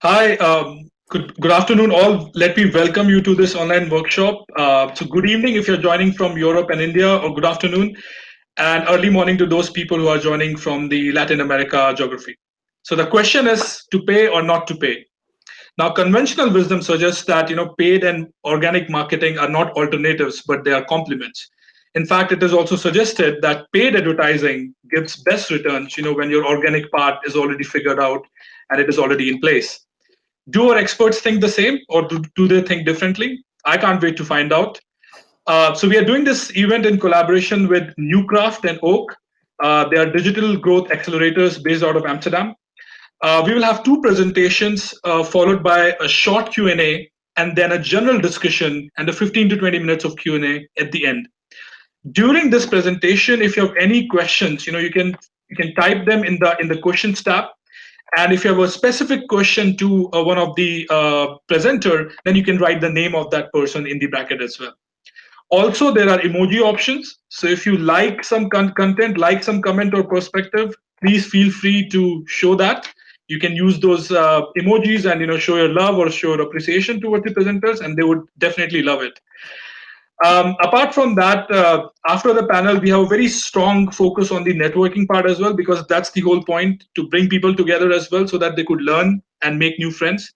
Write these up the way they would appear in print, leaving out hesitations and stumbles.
Hi, good afternoon, all. Let me welcome you to this online workshop. So, good evening if you're joining from Europe and India, or good afternoon, and early morning to those people who are joining from the Latin America geography. So, the question is to pay or not to pay. Now, conventional wisdom suggests that paid and organic marketing are not alternatives, but they are complements. In fact, it is also suggested that paid advertising gives best returns, when your organic part is already figured out and it is already in place. Do our experts think the same, or do they think differently? I can't wait to find out. So we are doing this event in collaboration with Newcraft and Oak. They are digital growth accelerators based out of Amsterdam. We will have two presentations followed by a short Q&A and then a general discussion and a 15 to 20 minutes of Q&A at the end. During this presentation, if you have any questions, you can type them in the questions tab, and if you have a specific question to one of the presenter, then you can write the name of that person in the bracket as well. Also, there are emoji options. So if you like some content, like some comment or perspective, please feel free to show that. You can use those emojis and show your love or show your appreciation towards the presenters, and they would definitely love it. Apart from that, after the panel, we have a very strong focus on the networking part as well, because that's the whole point, to bring people together as well so that they could learn and make new friends.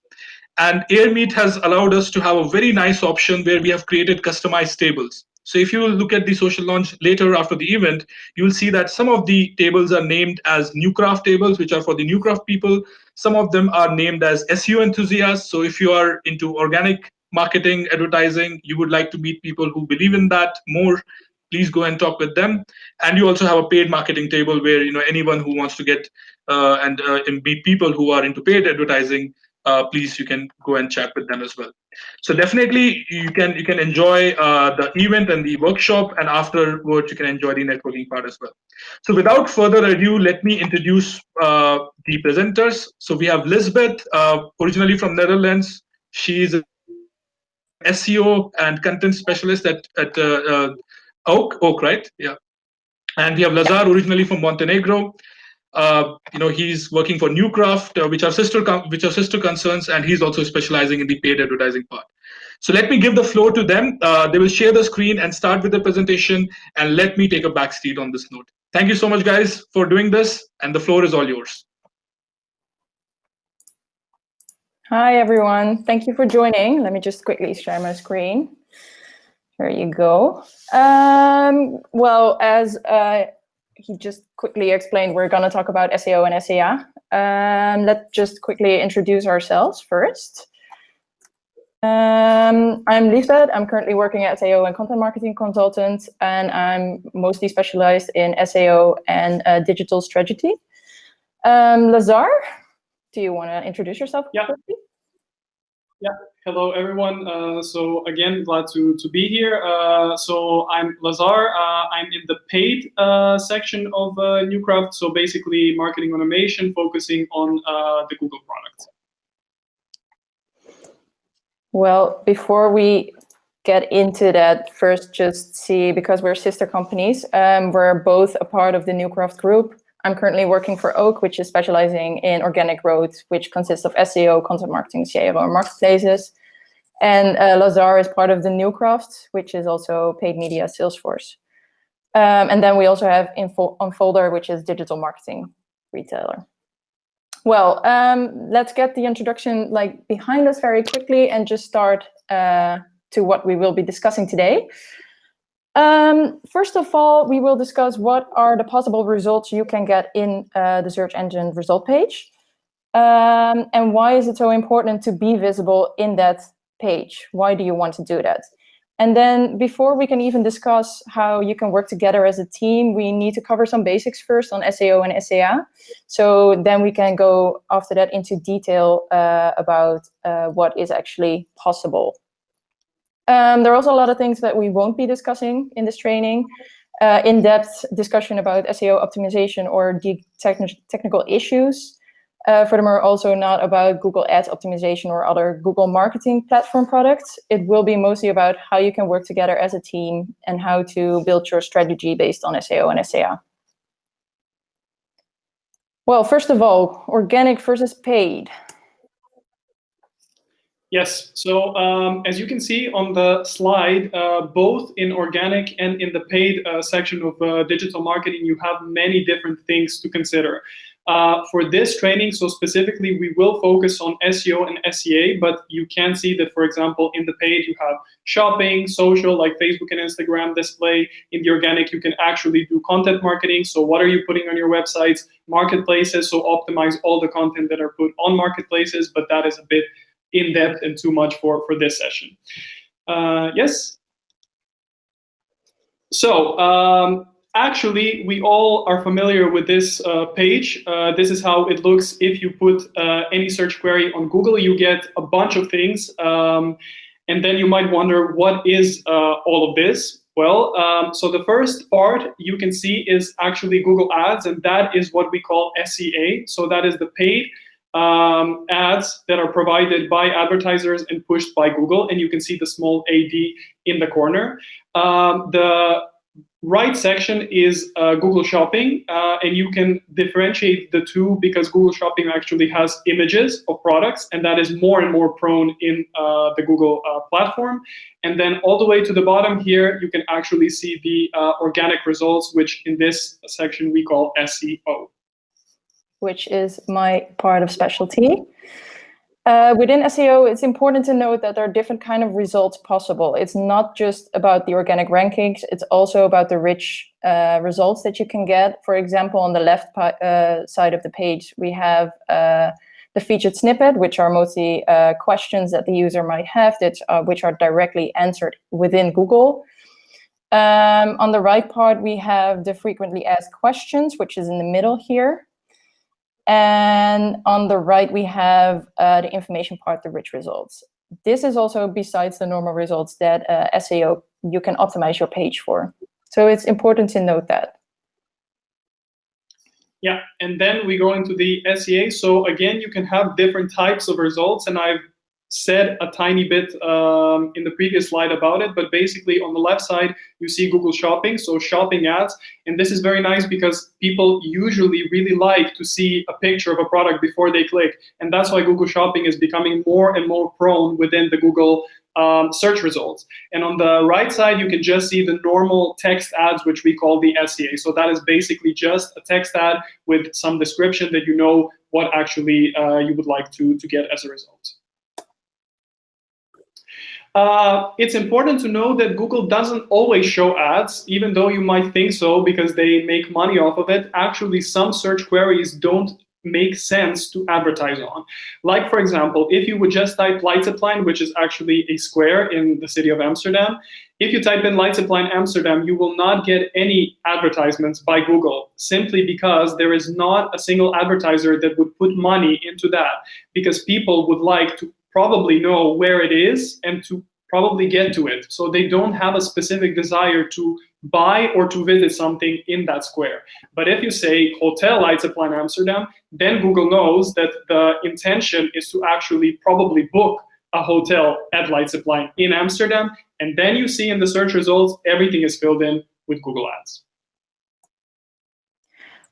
And AirMeet has allowed us to have a very nice option where we have created customized tables. So if you look at the social launch later after the event, you will see that some of the tables are named as Newcraft tables, which are for the Newcraft people. Some of them are named as SEO enthusiasts. So if you are into organic marketing, advertising, you would like to meet people who believe in that more, please go and talk with them. And you also have a paid marketing table where anyone who wants to get and meet people who are into paid advertising, please you can go and chat with them as well. So definitely you can enjoy the event and the workshop, and afterwards you can enjoy the networking part as well. So without further ado, let me introduce the presenters. So we have Lisbeth, originally from Netherlands. She is an SEO and content specialist at Oak, right? Yeah. And we have Lazar, originally from Montenegro. He's working for Newcraft, which are sister concerns, and he's also specializing in the paid advertising part. So let me give the floor to them. They will share the screen and start with the presentation, and let me take a back seat on this note. Thank you so much, guys, for doing this, and the floor is all yours. Hi, everyone. Thank you for joining. Let me just quickly share my screen. There you go. Well, as he just quickly explained, we're going to talk about SEO and SEA. Let's just quickly introduce ourselves first. I'm Lisbeth. I'm currently working at SEO and content marketing consultant, and I'm mostly specialized in SEO and digital strategy. Lazar, do you want to introduce yourself? Yeah. Yeah. Hello, everyone. So again, glad to be here. So I'm Lazar. I'm in the paid section of Newcraft. So basically, marketing automation, focusing on the Google product. Well, before we get into that, first just see, because we're sister companies, we're both a part of the Newcraft group. I'm currently working for Oak, which is specializing in organic growth, which consists of SEO, content marketing, SEO, and marketplaces. And Lazar is part of the Newcraft, which is also paid media Salesforce. And then we also have Unfolder, which is digital marketing retailer. Well, let's get the introduction behind us very quickly and just start to what we will be discussing today. First of all, we will discuss what are the possible results you can get in the search engine result page, and why is it so important to be visible in that page? Why do you want to do that? And then before we can even discuss how you can work together as a team, we need to cover some basics first on SEO and SEA. So then we can go after that into detail about what is actually possible. There are also a lot of things that we won't be discussing in this training. In-depth discussion about SEO optimization or the technical issues. Furthermore, also not about Google Ads optimization or other Google marketing platform products. It will be mostly about how you can work together as a team and how to build your strategy based on SEO and SEA. Well, first of all, organic versus paid. Yes, so as you can see on the slide, both in organic and in the paid section of digital marketing, you have many different things to consider. For this training, so specifically, we will focus on SEO and SEA, but you can see that, for example, in the paid, you have shopping, social, like Facebook and Instagram display. In the organic, you can actually do content marketing. So what are you putting on your websites? Marketplaces, so optimize all the content that are put on marketplaces, but that is a bit in-depth and too much for this session. Yes? So, actually, we all are familiar with this page. This is how it looks if you put any search query on Google. You get a bunch of things, and then you might wonder, what is all of this? Well, so the first part you can see is actually Google Ads, and that is what we call SEA. So that is the paid ads that are provided by advertisers and pushed by Google, and you can see the small AD in the corner. The right section is Google Shopping, and you can differentiate the two because Google Shopping actually has images of products, and that is more and more prone in the Google platform. And then all the way to the bottom here, you can actually see the organic results, which in this section we call SEO. Which is my part of specialty. Within SEO, it's important to note that there are different kind of results possible. It's not just about the organic rankings, it's also about the rich results that you can get. For example, on the left side of the page, we have the featured snippet, which are mostly questions that the user might have, that, which are directly answered within Google. On the right part, we have the frequently asked questions, which is in the middle here. And on the right, we have the information part, the rich results. This is also besides the normal results that SEO, you can optimize your page for. So it's important to note that. Yeah, and then we go into the SEA. So again, you can have different types of results, and I've said a tiny bit in the previous slide about it, but basically on the left side, you see Google Shopping, so shopping ads. And this is very nice because people usually really like to see a picture of a product before they click. And that's why Google Shopping is becoming more and more prone within the Google search results. And on the right side, you can just see the normal text ads, which we call the SEA. So that is basically just a text ad with some description that you know what actually you would like to get as a result. It's important to know that Google doesn't always show ads, even though you might think so because they make money off of it. Actually, some search queries don't make sense to advertise on. Like, for example, if you would just type Leidseplein, which is actually a square in the city of Amsterdam, if you type in Leidseplein Amsterdam, you will not get any advertisements by Google, simply because there is not a single advertiser that would put money into that, because people would like to probably know where it is and to probably get to it. So they don't have a specific desire to buy or to visit something in that square. But if you say Hotel Leidseplein Amsterdam, then Google knows that the intention is to actually probably book a hotel at Leidseplein in Amsterdam. And then you see in the search results, everything is filled in with Google Ads.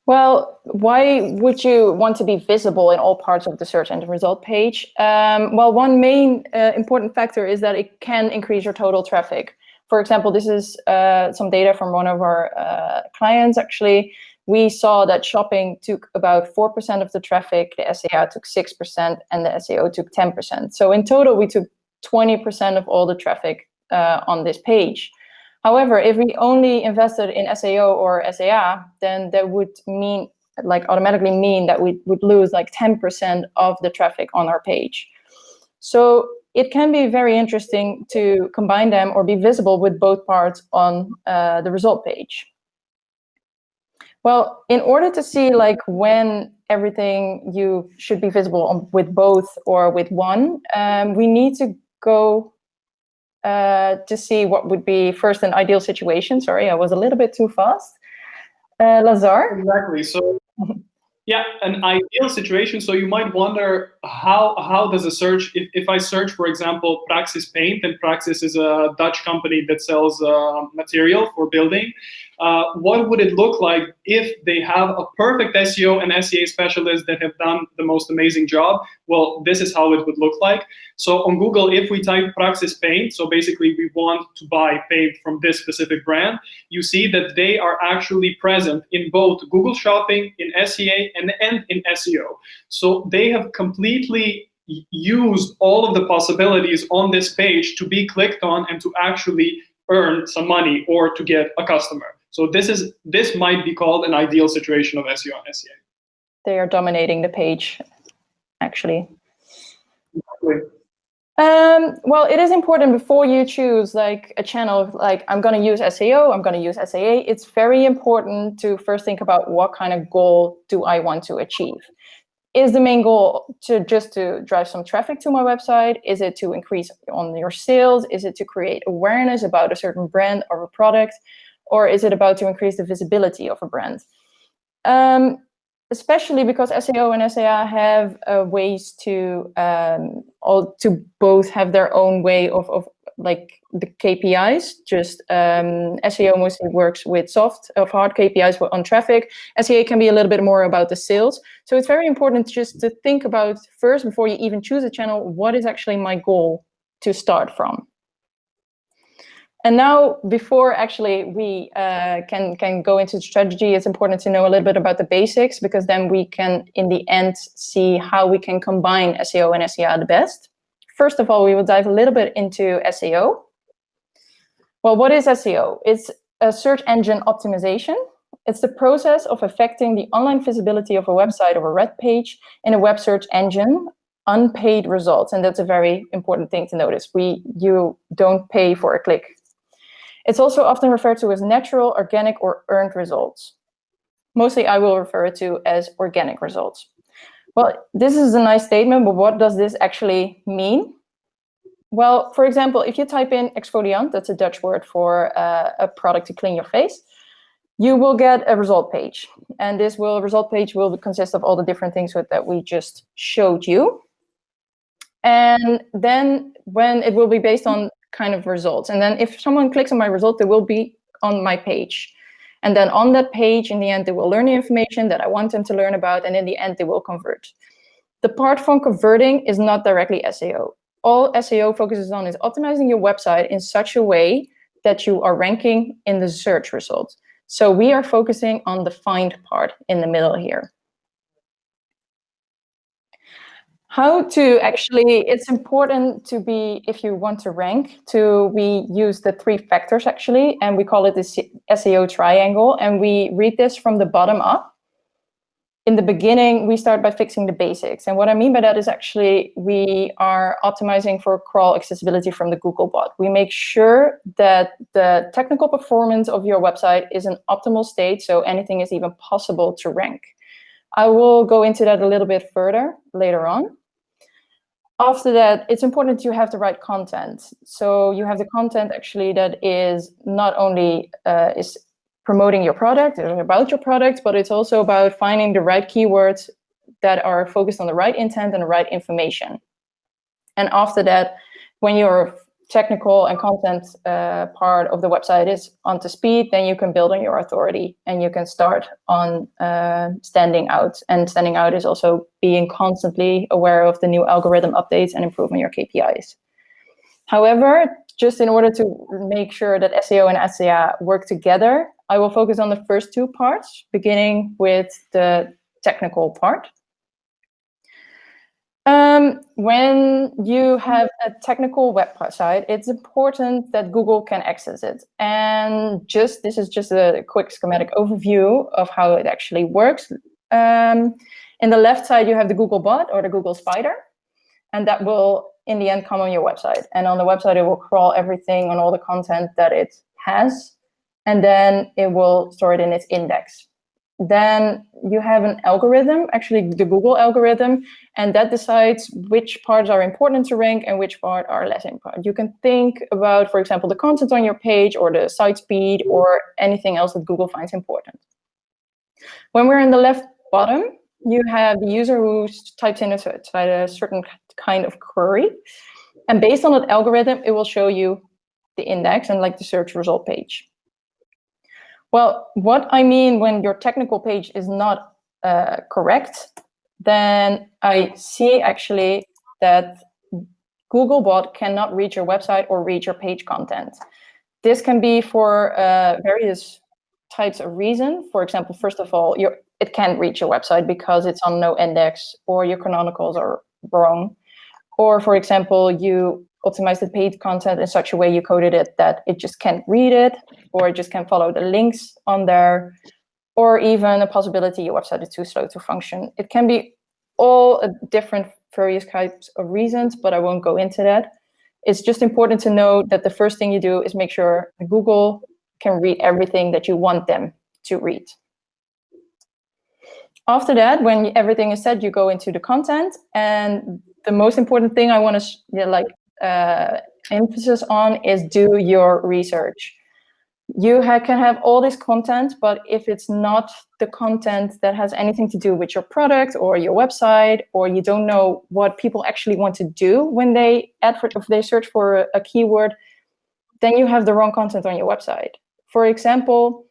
Well, why would you want to be visible in all parts of the search engine result page? Well, one main important factor is that it can increase your total traffic. For example, this is some data from one of our clients, actually. We saw that shopping took about 4% of the traffic, the SEA took 6%, and the SEO took 10%. So in total, we took 20% of all the traffic on this page. However, if we only invested in SEO or SEA, then that would mean, like, automatically mean that we would lose like 10% of the traffic on our page. So it can be very interesting to combine them or be visible with both parts on the result page. Well, in order to see like when everything you should be visible on, with both or with one, we need to go to see what would be first an ideal situation. Sorry, I was a little bit too fast. Lazar? Exactly. So, yeah, an ideal situation. So you might wonder, how does a search, if I search, for example, Praxis Paint, and Praxis is a Dutch company that sells material for building. what would it look like if they have a perfect SEO and SEA specialist that have done the most amazing job? Well, this is how it would look like. So on Google, if we type Praxis Paint, so basically we want to buy paint from this specific brand, you see that they are actually present in both Google Shopping, in SEA, and in SEO. So they have completely used all of the possibilities on this page to be clicked on and to actually earn some money or to get a customer. So this might be called an ideal situation of SEO and SEA. They are dominating the page, actually. Exactly. Well, it is important before you choose like a channel, like I'm going to use SEO, I'm going to use SEA. It's very important to first think about what kind of goal do I want to achieve. Is the main goal to drive some traffic to my website? Is it to increase on your sales? Is it to create awareness about a certain brand or a product? Or is it about to increase the visibility of a brand? Especially because SEO and SEA have ways to both have their own way of like the KPIs. Just SEO mostly works with hard KPIs on traffic. SEA can be a little bit more about the sales. So it's very important just to think about first, before you even choose a channel, what is actually my goal to start from. And now, before actually we can go into strategy, it's important to know a little bit about the basics, because then we can, in the end, see how we can combine SEO and SEA the best. First of all, we will dive a little bit into SEO. Well, what is SEO? It's a search engine optimization. It's the process of affecting the online visibility of a website or a web page in a web search engine, unpaid results. And that's a very important thing to notice. You don't pay for a click. It's also often referred to as natural, organic, or earned results. Mostly I will refer to as organic results. Well, this is a nice statement, but what does this actually mean? Well, for example, if you type in exfoliant, that's a Dutch word for a product to clean your face, you will get a result page. And this result page will consist of all the different things that we just showed you. And then when it will be based on kind of results. And then if someone clicks on my result, they will be on my page. And then on that page, in the end, they will learn the information that I want them to learn about. And in the end, they will convert. The part from converting is not directly SEO. All SEO focuses on is optimizing your website in such a way that you are ranking in the search results. So we are focusing on the find part in the middle here. How to actually, it's important to be, if you want to rank, we use the 3 factors actually, and we call it the Seo Triangle, and we read this from the bottom up. In the beginning, we start by fixing the basics. And what I mean by that is actually we are optimizing for crawl accessibility from the Google bot. We make sure that the technical performance of your website is in optimal state, so anything is even possible to rank. I will go into that a little bit further later on. After that, it's important to have the right content. So you have the content actually that is not only is promoting your product or about your product, but it's also about finding the right keywords that are focused on the right intent and the right information. And after that, when your technical and content part of the website is onto speed, then you can build on your authority and you can start on standing out. And standing out is also being constantly aware of the new algorithm updates and improving your KPIs. However, just in order to make sure that SEO and SEA work together, I will focus on the first 2 parts, beginning with the technical part. When you have a technical website, it's important that Google can access it. And this is just a quick schematic overview of how it actually works. In the left side, you have the Google bot or the Google spider, and that will in the end come on your website. And on the website, it will crawl everything on all the content that it has, and then it will store it in its index. Then you have an algorithm, actually the Google algorithm, and that decides which parts are important to rank and which part are less important. You can think about, for example, the content on your page or the site speed or anything else that Google finds important. When we're in the left bottom, you have the user who types in a certain kind of query. And based on that algorithm, it will show you the index and like the search result page. Well, what I mean when your technical page is not correct, then I see actually that Googlebot cannot read your website or read your page content. This can be for various types of reason. For example, first of all, it can't reach your website because it's on no index or your canonicals are wrong. Or for example, you optimize the paid content in such a way you coded it that it just can't read it, or it just can't follow the links on there, or even a possibility your website is too slow to function. It can be all different various types of reasons, but I won't go into that. It's just important to know that the first thing you do is make sure Google can read everything that you want them to read. After that, when everything is set, you go into the content, and the most important thing I want to emphasis on is do your research. You can have all this content, but if it's not the content that has anything to do with your product or your website, or you don't know what people actually want to do when they search for a keyword, then you have the wrong content on your website. For example,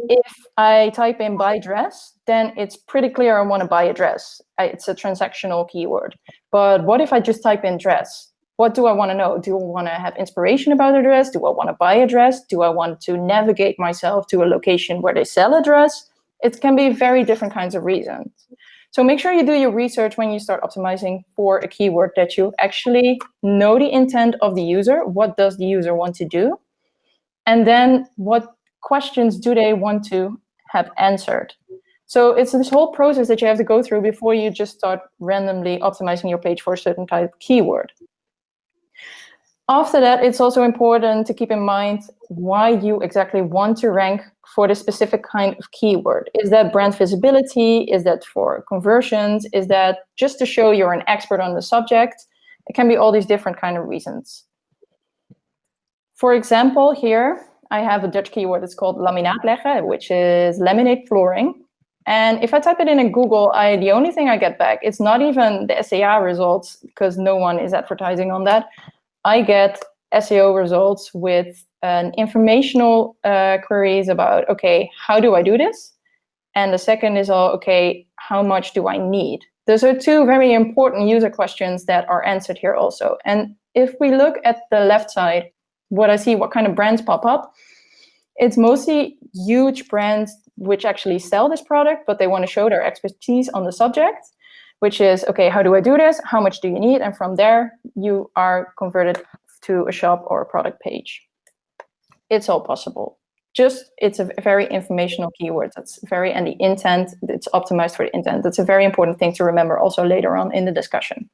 if I type in buy dress, then it's pretty clear I want to buy a dress. It's a transactional keyword. But what if I just type in dress? What do I want to know? Do I want to have inspiration about a dress? Do I want to buy a dress? Do I want to navigate myself to a location where they sell a dress? It can be very different kinds of reasons. So make sure you do your research when you start optimizing for a keyword, that you actually know the intent of the user. What does the user want to do? And then what questions do they want to have answered? So it's this whole process that you have to go through before you just start randomly optimizing your page for a certain type of keyword. After that, it's also important to keep in mind why you exactly want to rank for the specific kind of keyword. Is that brand visibility? Is that for conversions? Is that just to show you're an expert on the subject? It can be all these different kind of reasons. For example, here I have a Dutch keyword. It's called laminaatleggen, which is laminate flooring. And if I type it in Google, the only thing I get back, it's not even the SEO results, because no one is advertising on that. I get SEO results with an informational queries about, okay, how do I do this? And the second is okay, how much do I need? Those are two very important user questions that are answered here also. And if we look at the left side, what I see, what kind of brands pop up, it's mostly huge brands which actually sell this product, but they want to show their expertise on the subject, which is, okay, how do I do this? How much do you need? And from there, you are converted to a shop or a product page. It's all possible. It's a very informational keyword. And the intent, it's optimized for the intent. That's a very important thing to remember also later on in the discussion.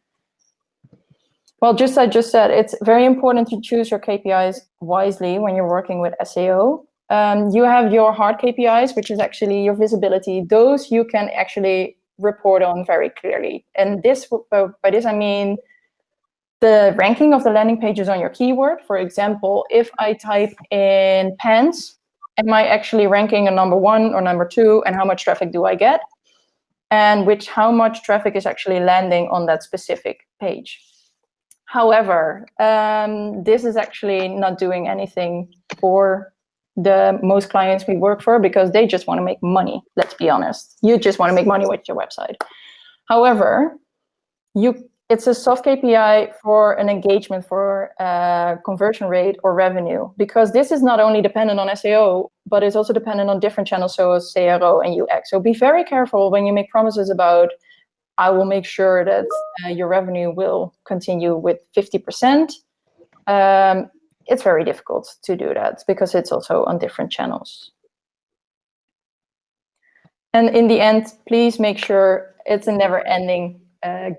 Well, I just said, it's very important to choose your KPIs wisely when you're working with SEO. You have your hard KPIs, which is actually your visibility. Those you can actually report on very clearly. And by this I mean the ranking of the landing pages on your keyword. For example, if I type in pants, am I actually ranking a number 1 or number 2, and how much traffic do I get? And how much traffic is actually landing on that specific page. However, this is actually not doing anything for the most clients we work for, because they just want to make money. Let's be honest. You just want to make money with your website. However, it's a soft KPI for an engagement, for conversion rate or revenue, because this is not only dependent on SEO, but it's also dependent on different channels, so as CRO and UX. So be very careful when you make promises about, I will make sure that your revenue will continue with 50%. It's very difficult to do that because it's also on different channels. And in the end, please make sure it's a never-ending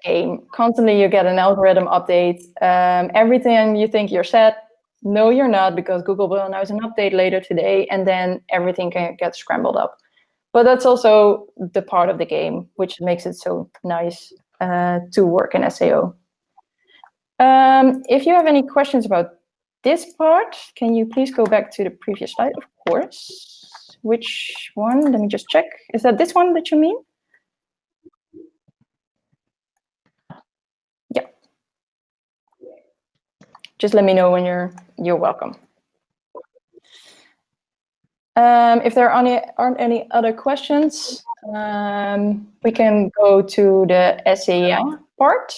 game. Constantly you get an algorithm update. Every time you think you're set, no, you're not, because Google will announce an update later today, and then everything can get scrambled up. But that's also the part of the game, which makes it so nice to work in SEO. If you have any questions about this part, can you please go back to the previous slide, of course. Which one? Let me just check. Is that this one that you mean? Yeah. Just let me know when you're welcome. If there aren't any other questions, we can go to the SEO part.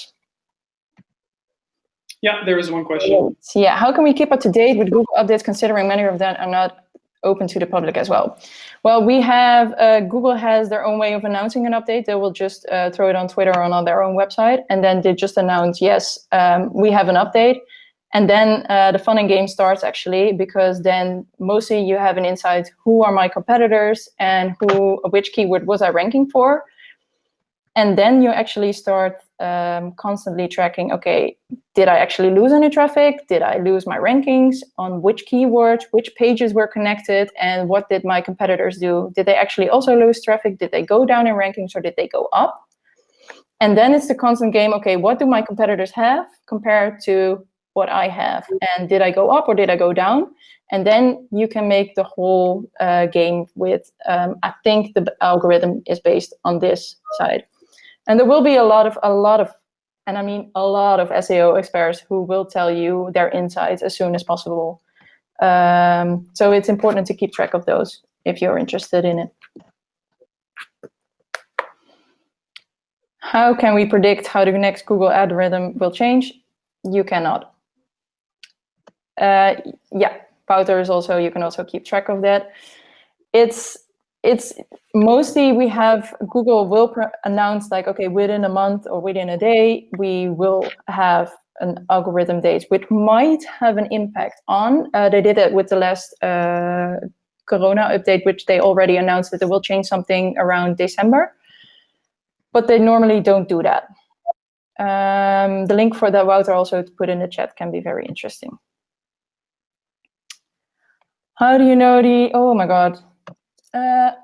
Yeah, there is one question. Yeah, how can we keep up to date with Google updates considering many of them are not open to the public as well? Well, we have, Google has their own way of announcing an update. They will just throw it on Twitter or on their own website. And then they just announce, yes, we have an update. And then the fun and game starts actually, because then mostly you have an insight, who are my competitors and which keyword was I ranking for? And then you actually start constantly tracking, okay, did I actually lose any traffic? Did I lose my rankings? On which keywords, which pages were connected? And what did my competitors do? Did they actually also lose traffic? Did they go down in rankings or did they go up? And then it's the constant game, okay, what do my competitors have compared to what I have? And did I go up or did I go down? And then you can make the whole game with, I think the algorithm is based on this side. And there will be a lot of, and I mean a lot of SEO experts who will tell you their insights as soon as possible. So it's important to keep track of those if you're interested in it. How can we predict how the next Google algorithm will change? You cannot. Yeah, Wouter is also, you can also keep track of that. It's mostly we have, Google will announce like, okay, within a month or within a day, we will have an algorithm date, which might have an impact on, they did it with the last Corona update, which they already announced that they will change something around December, but they normally don't do that. The link for that Wouter also to put in the chat can be very interesting. How do you know oh my God.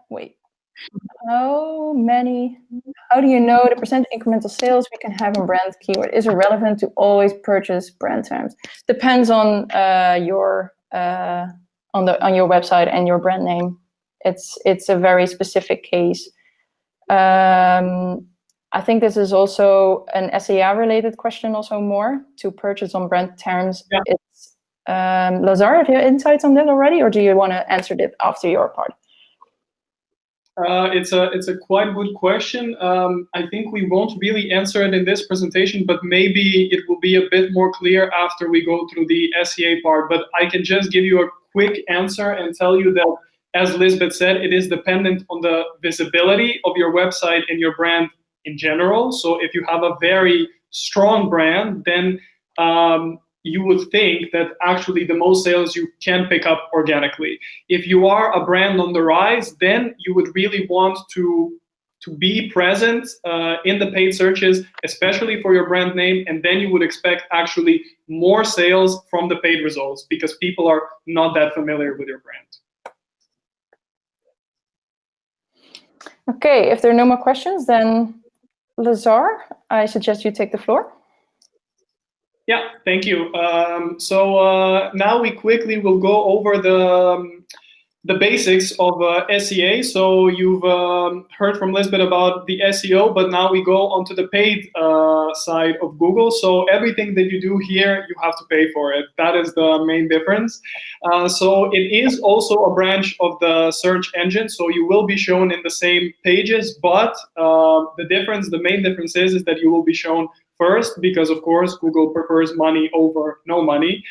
Wait, how do you know the percent incremental sales we can have on brand keyword? Is it relevant to always purchase brand terms? Depends on your website and your brand name. It's a very specific case. I think this is also an SEO related question, also more to purchase on brand terms. Yeah. It's Lazar, have you insights on that already, or do you want to answer it after your part? It's a quite good question. I think we won't really answer it in this presentation, but maybe it will be a bit more clear after we go through the SEA part. But I can just give you a quick answer and tell you that, as Lisbeth said, it is dependent on the visibility of your website and your brand in general. So if you have a very strong brand, then you would think that actually the most sales you can pick up organically. If you are a brand on the rise, then you would really want to be present in the paid searches, especially for your brand name, and then you would expect actually more sales from the paid results because people are not that familiar with your brand. Okay, if there are no more questions, then Lazar, I suggest you take the floor. Yeah, thank you. So now we quickly will go over the basics of SEA. So you've heard from Lisbeth about the SEO, but now we go onto the paid side of Google. So everything that you do here, you have to pay for it. That is the main difference. So it is also a branch of the search engine. So you will be shown in the same pages, but the main difference is that you will be shown first, because of course Google prefers money over no money.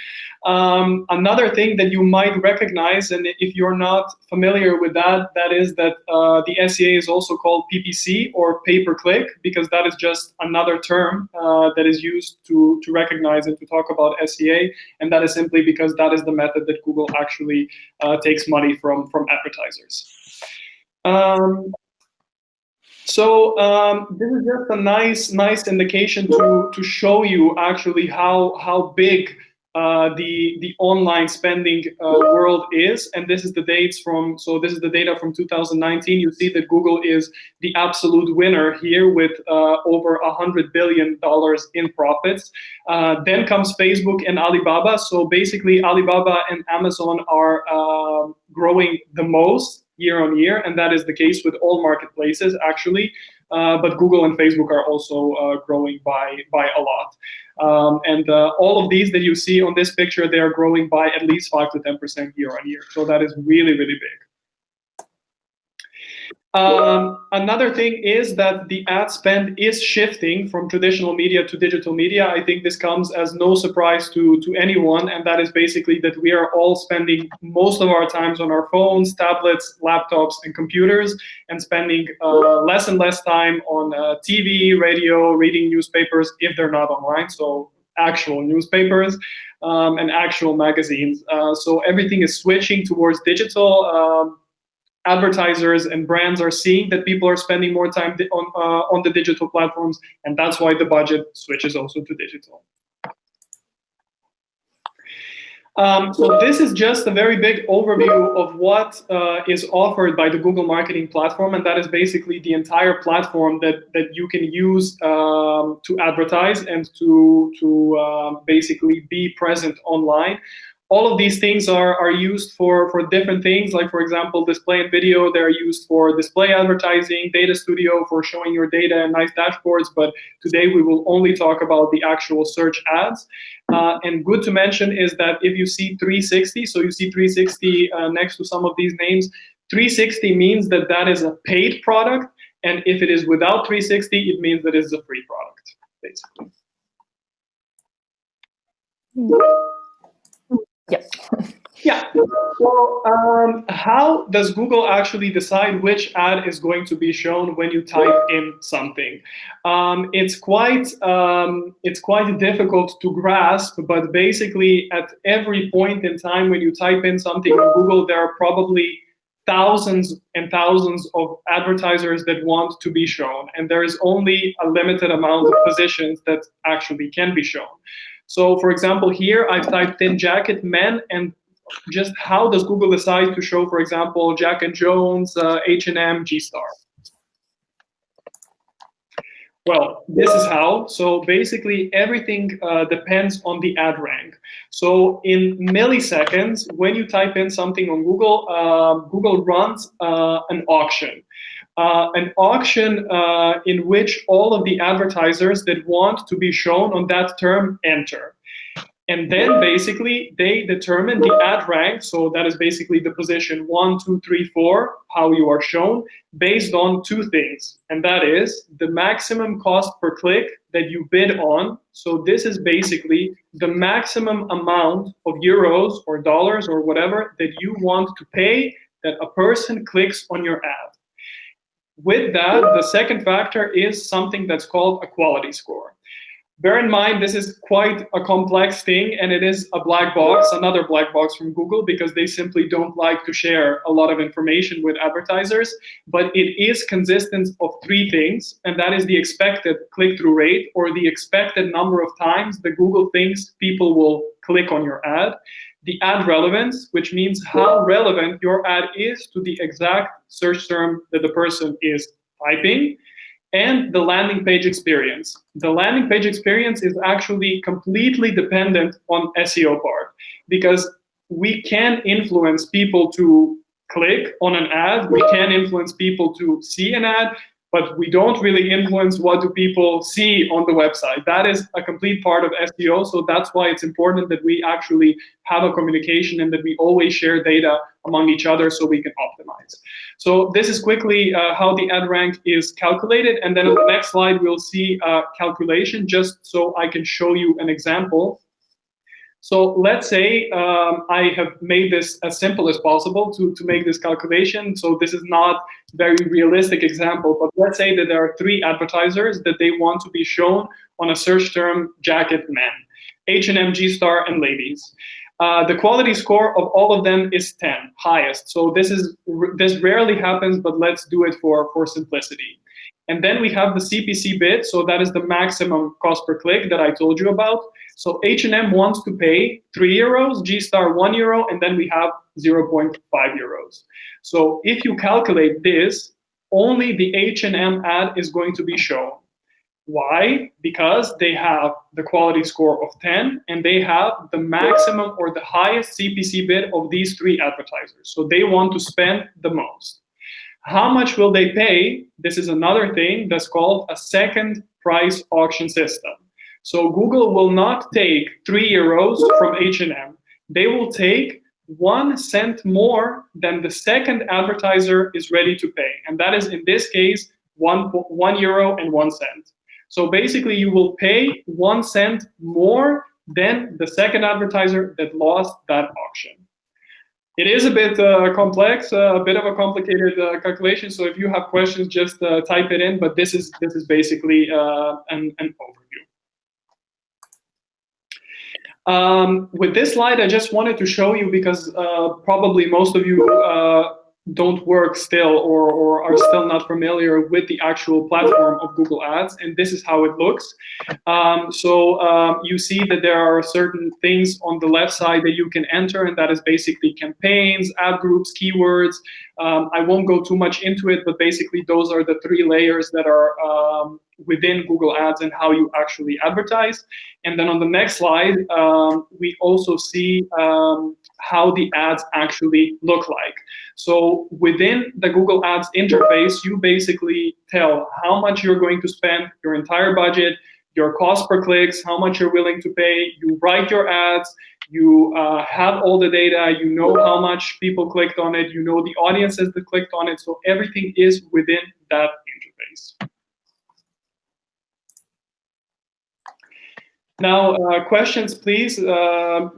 Another thing that you might recognize, and if you're not familiar with that, that is that the SEA is also called PPC or pay-per-click, because that is just another term that is used to recognize and to talk about SEA, and that is simply because that is the method that Google actually takes money from advertisers. So this is just a nice indication to show you actually how big the online spending world is, and this is the dates from. So this is the data from 2019. You see that Google is the absolute winner here with over $100 billion in profits. Then comes Facebook and Alibaba. So basically, Alibaba and Amazon are growing the most year on year, and that is the case with all marketplaces actually. But Google and Facebook are also growing by a lot. And all of these that you see on this picture, they are growing by at least 5 to 10% year on year. So that is really, really big. Another thing is that the ad spend is shifting from traditional media to digital media. I think this comes as no surprise to anyone, and that is basically that we are all spending most of our times on our phones, tablets, laptops, and computers, and spending less and less time on TV, radio, reading newspapers if they're not online, so actual newspapers and actual magazines. So everything is switching towards digital. Advertisers and brands are seeing that people are spending more time on the digital platforms, and that's why the budget switches also to digital. So this is just a very big overview of what is offered by the Google Marketing Platform, and that is basically the entire platform that you can use to advertise and to basically be present online. All of these things are used for different things, like, for example, display and video. They're used for display advertising, data studio for showing your data and nice dashboards, but today we will only talk about the actual search ads. And good to mention is that if you see 360, so you see 360 next to some of these names, 360 means that that is a paid product, and if it is without 360, it means that it's a free product, basically. Yes. Yeah. So how does Google actually decide which ad is going to be shown when you type in something? It's quite difficult to grasp, but basically at every point in time when you type in something on Google, there are probably thousands and thousands of advertisers that want to be shown, and there is only a limited amount of positions that actually can be shown. So, for example, here I've typed in jacket men, and just how does Google decide to show, for example, Jack and Jones, H&M, G-Star? Well, this is how. So basically everything depends on the ad rank. So in milliseconds, when you type in something on Google, Google runs an auction. In which all of the advertisers that want to be shown on that term enter. And then basically they determine the ad rank, so that is basically the position 1, 2, 3, 4, how you are shown, based on two things. And that is the maximum cost per click that you bid on. So this is basically the maximum amount of euros or dollars or whatever that you want to pay that a person clicks on your ad. With that, the second factor is something that's called a quality score. Bear in mind, this is quite a complex thing, and it is a black box, another black box from Google, because they simply don't like to share a lot of information with advertisers. But it is consistent of three things, and that is the expected click-through rate, or the expected number of times that Google thinks people will click on your ad. The ad relevance, which means how relevant your ad is to the exact search term that the person is typing, and the landing page experience. The landing page experience is actually completely dependent on SEO part, because we can influence people to click on an ad, we can influence people to see an ad, but we don't really influence what do people see on the website. That is a complete part of SEO, so that's why it's important that we actually have a communication and that we always share data among each other so we can optimize. So this is quickly how the ad rank is calculated, and then on the next slide we'll see a calculation just so I can show you an example. So let's say I have made this as simple as possible to make this calculation. So this is not a very realistic example, but let's say that there are 3 advertisers that they want to be shown on a search term jacket men, H&M, G-Star, and ladies. The quality score of all of them is 10, highest. So this rarely happens, but let's do it for simplicity. And then we have the CPC bid, so that is the maximum cost per click that I told you about. So H&M wants to pay 3 euros, G-Star 1 euro, and then we have 0.5 euros. So if you calculate this, only the H&M ad is going to be shown. Why? Because they have the quality score of 10 and they have the maximum or the highest CPC bid of these 3 advertisers. So they want to spend the most. How much will they pay? This is another thing that's called a second price auction system. So Google will not take 3 euros from H&M. They will take 1 cent more than the second advertiser is ready to pay. And that is, in this case, €1.01. So basically, you will pay 1 cent more than the second advertiser that lost that auction. It is a bit complex, a bit of a complicated calculation. So if you have questions, just type it in. But this is basically an overview. With this slide, I just wanted to show you, because probably most of you don't work still or are still not familiar with the actual platform of Google Ads, and this is how it looks. You see that there are certain things on the left side that you can enter, and that is basically campaigns, ad groups, keywords. I won't go too much into it, but basically those are the 3 layers that are within Google Ads and how you actually advertise. And then on the next slide, we also see how the ads actually look like. So within the Google Ads interface, you basically tell how much you're going to spend, your entire budget, your cost per clicks, how much you're willing to pay. You write your ads, you have all the data, you know how much people clicked on it, you know the audiences that clicked on it. So everything is within that interface. Now, questions, please.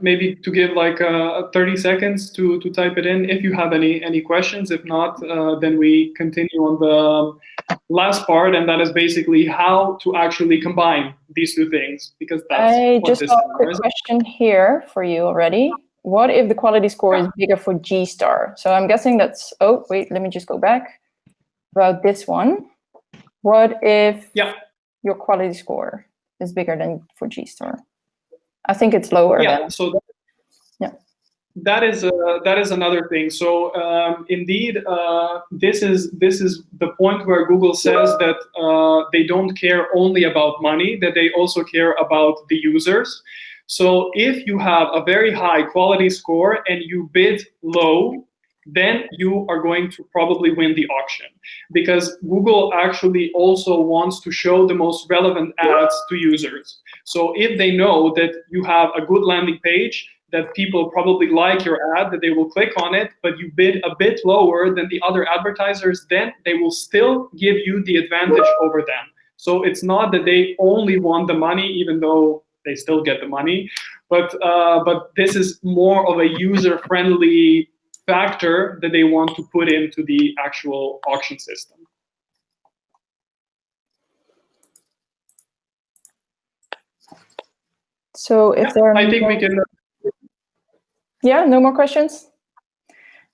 Maybe to give like 30 seconds to type it in if you have any questions. If not, then we continue on the last part, and that is basically how to actually combine these 2 things, because that's I what just this got a quick question here for you already. What if the quality score is bigger for G star? So I'm guessing that's, oh, wait, let me just go back about this one. What if your quality score is bigger than for G star? I think it's lower. Yeah, than. so that is another thing. So indeed, this is the point where Google says that they don't care only about money, that they also care about the users. So if you have a very high quality score and you bid low, then you are going to probably win the auction, because Google actually also wants to show the most relevant ads to users. So if they know that you have a good landing page, that people probably like your ad, that they will click on it, but you bid a bit lower than the other advertisers, then they will still give you the advantage over them. So it's not that they only want the money, even though they still get the money, but this is more of a user-friendly factor that they want to put into the actual auction system. So if there are I think we can... Yeah, no more questions?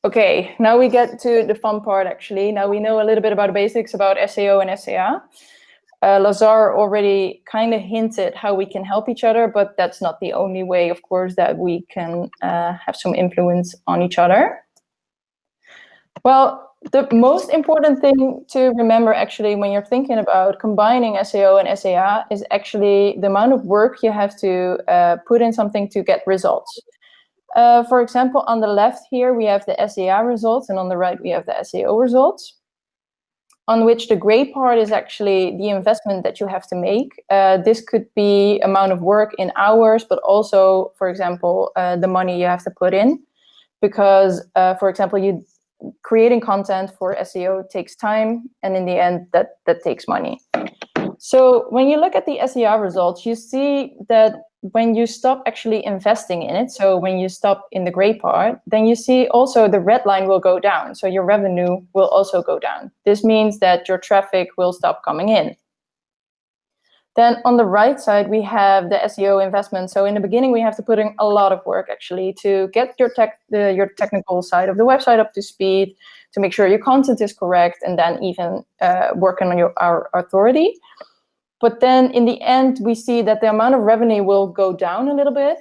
Okay, now we get to the fun part, actually. Now we know a little bit about the basics about SEO and SEA. Lazar already kind of hinted how we can help each other, but that's not the only way, of course, that we can have some influence on each other. Well, the most important thing to remember, actually, when you're thinking about combining SEO and SEA is actually the amount of work you have to put in something to get results. For example, on the left here, we have the SEA results, and on the right, we have the SEO results, on which the gray part is actually the investment that you have to make. This could be amount of work in hours, but also, for example, the money you have to put in. Because, for example, creating content for SEO takes time, and in the end, that takes money. So when you look at the SEA results, you see that when you stop actually investing in it, so when you stop in the gray part, then you see also the red line will go down. So your revenue will also go down. This means that your traffic will stop coming in. Then on the right side, we have the SEO investment. So in the beginning, we have to put in a lot of work actually to get your technical side of the website up to speed, to make sure your content is correct, and then even working on our authority. But then in the end, we see that the amount of revenue will go down a little bit,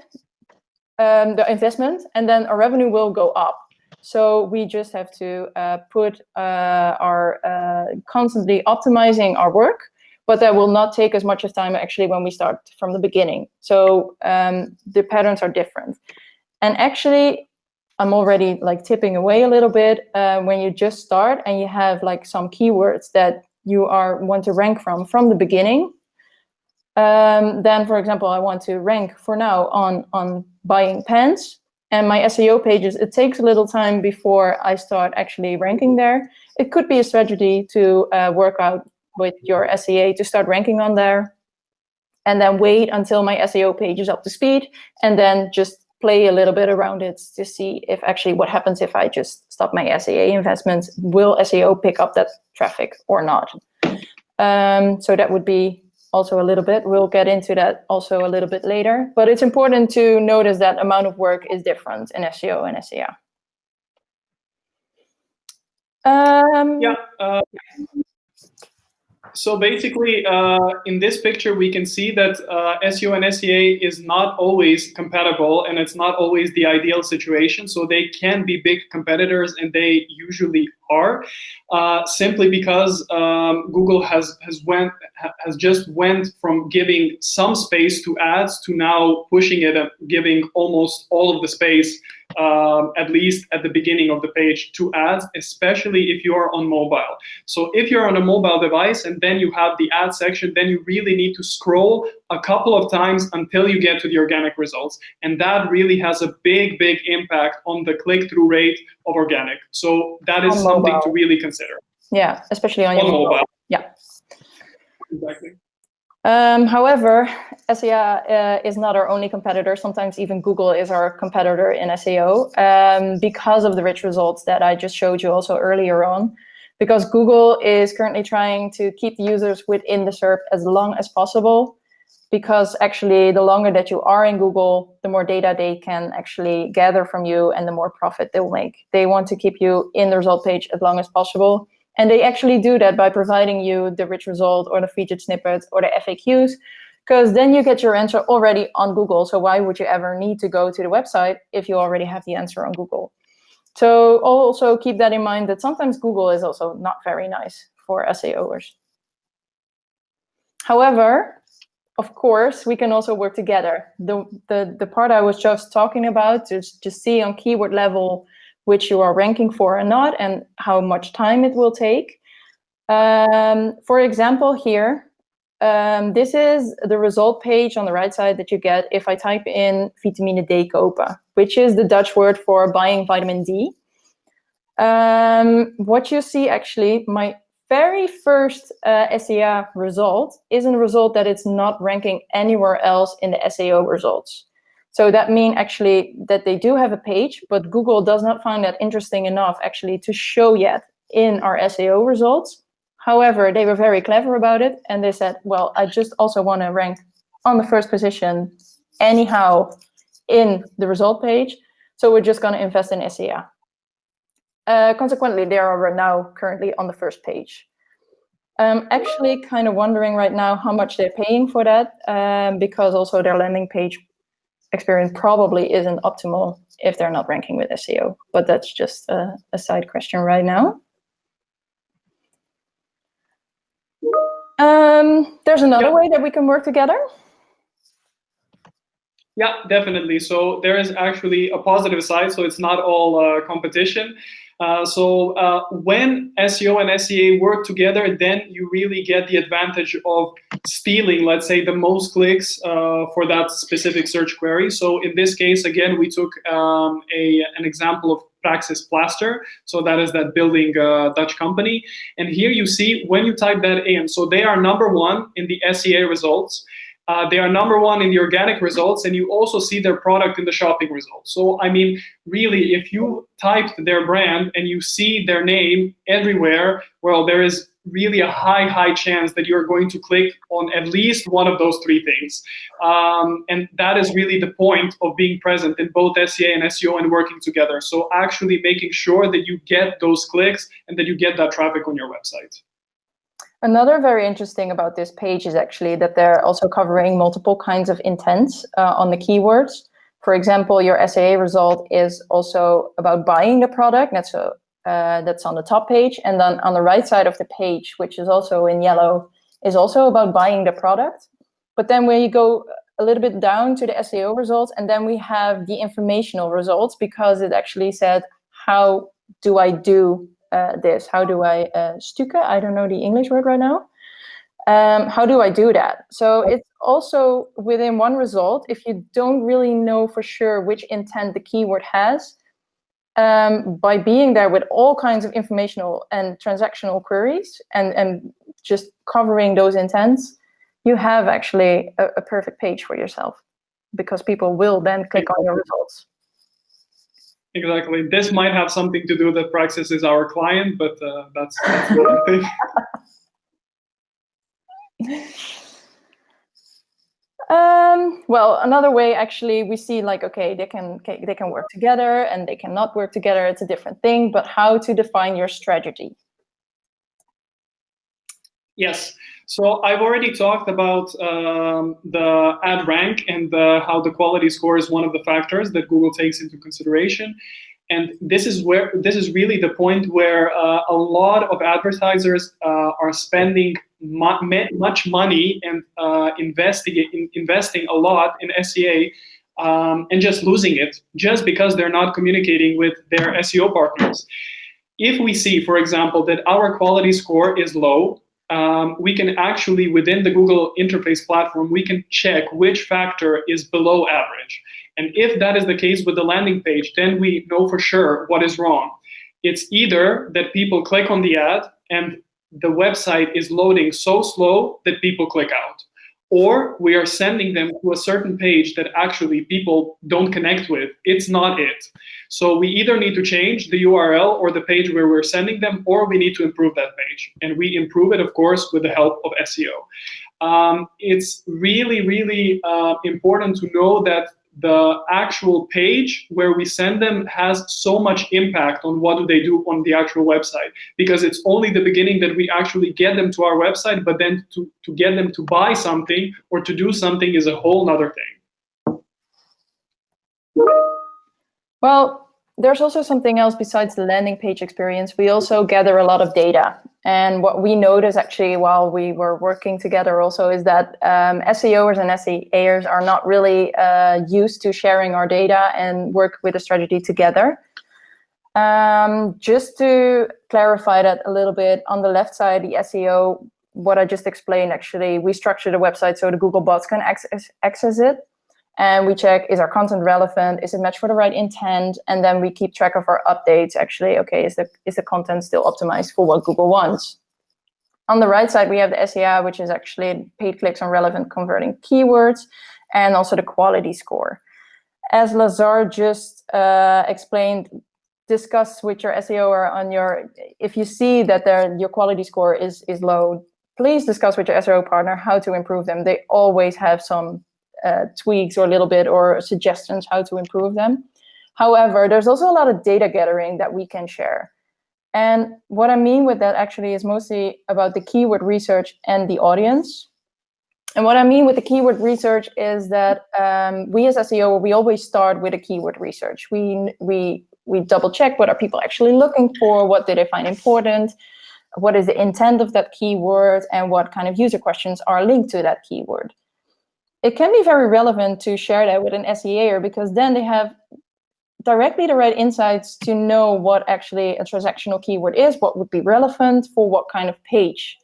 the investment, and then our revenue will go up. So we just have to put our constantly optimizing our work, but that will not take as much of time actually when we start from the beginning. So the patterns are different. And actually, I'm already like tipping away a little bit. When you just start and you have like some keywords that you want to rank from the beginning, then, for example, I want to rank for now on buying pens, and my SEO pages, it takes a little time before I start actually ranking there. It could be a strategy to work out with your SEA to start ranking on there, and then wait until my SEO page is up to speed, and then just play a little bit around it to see if actually what happens if I just stop my SEA investments. Will SEO pick up that traffic or not? So that would be also a little bit. We'll get into that also a little bit later. But it's important to notice that amount of work is different in SEO and SEA. So basically, in this picture, we can see that SEO and SEA is not always compatible, and it's not always the ideal situation. So they can be big competitors, and they usually are, simply because Google has just went from giving some space to ads to now pushing it and giving almost all of the space, at least at the beginning of the page, to ads, especially if you are on mobile. So if you're on a mobile device and then you have the ad section, then you really need to scroll a couple of times until you get to the organic results. And that really has a big impact on the click-through rate of organic. So that is something to really consider. Yeah, especially on your mobile. Yeah. Exactly. However, SEA is not our only competitor. Sometimes even Google is our competitor in SEO, because of the rich results that I just showed you also earlier on. Because Google is currently trying to keep the users within the SERP as long as possible. Because actually, the longer that you are in Google, the more data they can actually gather from you and the more profit they'll make. They want to keep you in the result page as long as possible. And they actually do that by providing you the rich result or the featured snippets or the FAQs, because then you get your answer already on Google. So why would you ever need to go to the website if you already have the answer on Google? So also keep that in mind, that sometimes Google is also not very nice for SEOers. However, of course, we can also work together. The part I was just talking about, to just see on keyword level which you are ranking for or not, and how much time it will take. For example, here, this is the result page on the right side that you get if I type in vitamine D kopen, which is the Dutch word for buying vitamin D. What you see actually, my very first SEA result is a result that it's not ranking anywhere else in the SEO results. So that means actually that they do have a page, but Google does not find that interesting enough actually to show yet in our SEO results. However, they were very clever about it, and they said, well, I just also want to rank on the first position anyhow in the result page, so we're just going to invest in SEA. Consequently, they are now currently on the first page. Actually kind of wondering right now how much they're paying for that, because also their landing page experience probably isn't optimal if they're not ranking with SEO, but that's just a side question right now. There's another way that we can work together. Yeah, definitely. So there is actually a positive side, so it's not all competition. When SEO and SEA work together, then you really get the advantage of stealing, let's say, the most clicks for that specific search query. So in this case, again, we took an example of Praxis Plaster. So that is that building Dutch company. And here you see when you type that in, so they are #1 in the SEA results. They are #1 in the organic results, and you also see their product in the shopping results. So, I mean, really, if you typed their brand and you see their name everywhere, well, there is really a high chance that you're going to click on at least one of those three things. And that is really the point of being present in both SEA and SEO and working together. So actually making sure that you get those clicks and that you get that traffic on your website. Another very interesting about this page is actually that they're also covering multiple kinds of intents on the keywords. For example, your SEA result is also about buying the product. That's on the top page. And then on the right side of the page, which is also in yellow, is also about buying the product. But then when you go a little bit down to the SEO results, and then we have the informational results, because it actually said, how do I do this? How do I stukken? I don't know the English word right now. How do I do that? So it's also within one result. If you don't really know for sure which intent the keyword has, by being there with all kinds of informational and transactional queries and just covering those intents, you have actually a perfect page for yourself, because people will then click on your results. Exactly. This might have something to do that Praxis is our client, but that's one thing. Well, another way actually we see, like, okay, they can work together and they cannot work together. It's a different thing, but how to define your strategy? Yes. So I've already talked about the ad rank and how the quality score is one of the factors that Google takes into consideration. And this is really the point where a lot of advertisers are spending much money and investing a lot in SEA and just losing it just because they're not communicating with their SEO partners. If we see, for example, that our quality score is low, we can actually, within the Google interface platform, we can check which factor is below average. And if that is the case with the landing page, then we know for sure what is wrong. It's either that people click on the ad and the website is loading so slow that people click out, or we are sending them to a certain page that actually people don't connect with. It's not it. So we either need to change the URL or the page where we're sending them, or we need to improve that page. And we improve it, of course, with the help of SEO. It's really, really important to know that the actual page where we send them has so much impact on what do they do on the actual website, because it's only the beginning that we actually get them to our website, but then to get them to buy something or to do something is a whole nother thing. Well, there's also something else besides the landing page experience. We also gather a lot of data. And what we noticed actually while we were working together also is that SEOers and SEAers are not really used to sharing our data and work with a strategy together. Just to clarify that a little bit, on the left side, the SEO, what I just explained, actually, we structure the website so the Google bots can access it. And we check, is our content relevant? Is it matched for the right intent? And then we keep track of our updates. Actually, okay, is the content still optimized for what Google wants? On the right side, we have the SEA, which is actually paid clicks on relevant converting keywords, and also the quality score. As Lazar just explained, discuss with your SEO or on your, if you see that your quality score is low, please discuss with your SEO partner how to improve them. They always have some tweaks or a little bit or suggestions how to improve them. However, there's also a lot of data gathering that we can share. And what I mean with that actually is mostly about the keyword research and the audience. And what I mean with the keyword research is that we as SEO, we always start with a keyword research. We double check what are people actually looking for, what do they find important, what is the intent of that keyword, and what kind of user questions are linked to that keyword. It can be very relevant to share that with an SEAer, because then they have directly the right insights to know what actually a transactional keyword is, what would be relevant for what kind of page.